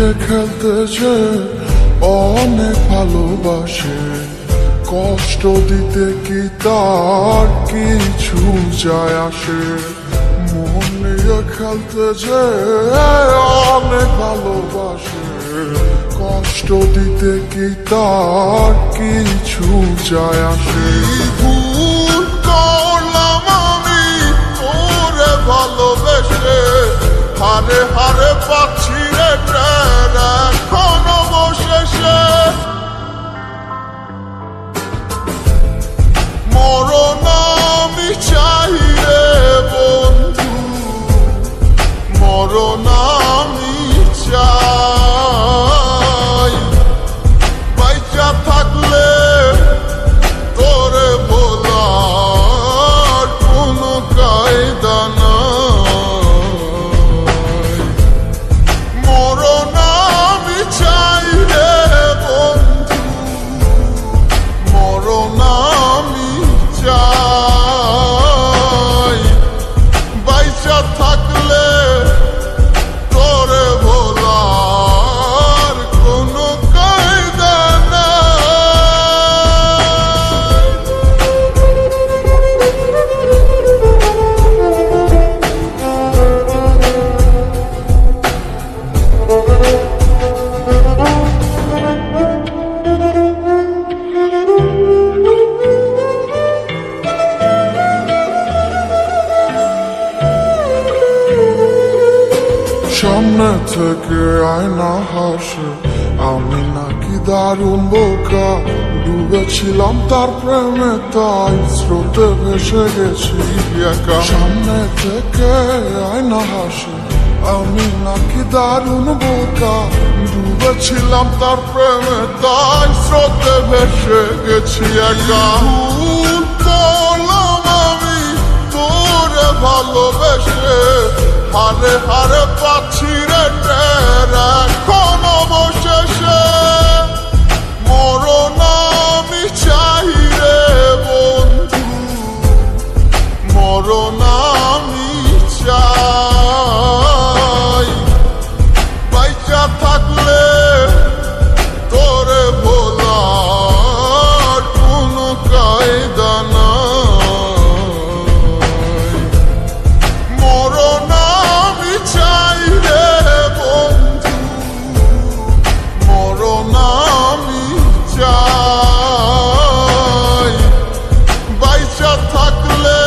নিয়ে খেলতে যে অনেক ভালোবাসে, কষ্ট দিতে কি তার কিছু যায় আসে। মন নিয়ে খেলতে যে অনেক ভালোবাসে, কষ্ট দিতে কি তার কিছু যায় আসে। ভুল করলাম আমি তোরে ভালোবেসে, হারে হারে পাচ্ছি রে প্রাণ এখন অবশেষে। মরণ আমি চাই রে বন্ধু, মরণ আমি চাই। বাইচা থাকলে তোরে বলার কোনো কায়দা নাই। মরণ আমি চাই রে বন্ধু, মরণ আমি চাই। বাইচা থাকলে তোরে ভোলার কোনো কায়দা নাই। সামনে থেকে আয়না হাসে, আমি নাকি দারুণ বোকা। ডুবেছিলাম তার প্রেমে, তাই স্রোতে ভেসে গেছি একা। সামনে থেকে আয়না হাসে, আমি নাকি দারুণ বোকা। ডুবেছিলাম তার প্রেমে, তাই স্রোতে ভেসে গেছি একা। ভুল করলাম আমি তোরে ভালোবেসে, হারে হারে পাচ্ছি রে টের এখন অবশেষে। মরণ আমি চাই রে বন্ধু, মরণ আমি চাই। বাইচা থাকলে তোরে ভোলার কোনো কায়দা নাই। মরণ আমি চাই রে বন্ধু, মরণ আমি চাই। বাইচা থাকলে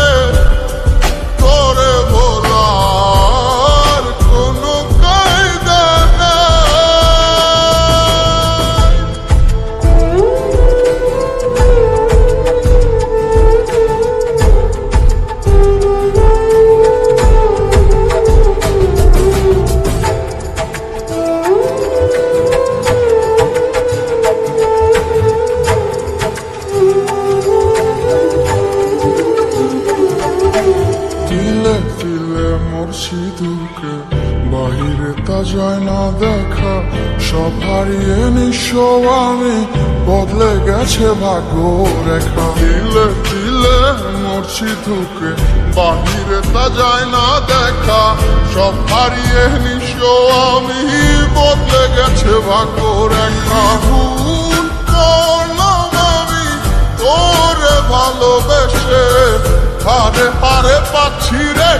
তোরে ভোলার কোনো কায়দা নাই। তিলে তিলে মরছি দুঃখে, বাহিরে তা যায় না দেখা। সব হারিয়ে নিঃস্ব আমি, বদলে গেছে ভাগ্য রেখা। তিলে তিলে মরছি দুঃখে, বাহিরে তা যায় না দেখা। সব হারিয়ে নিঃস্ব আমি, বদলে গেছে ভাগ্য রেখা। ভুল করলাম আমি তোরে ভালোবেসে, হারে হারে পাচ্ছি রে।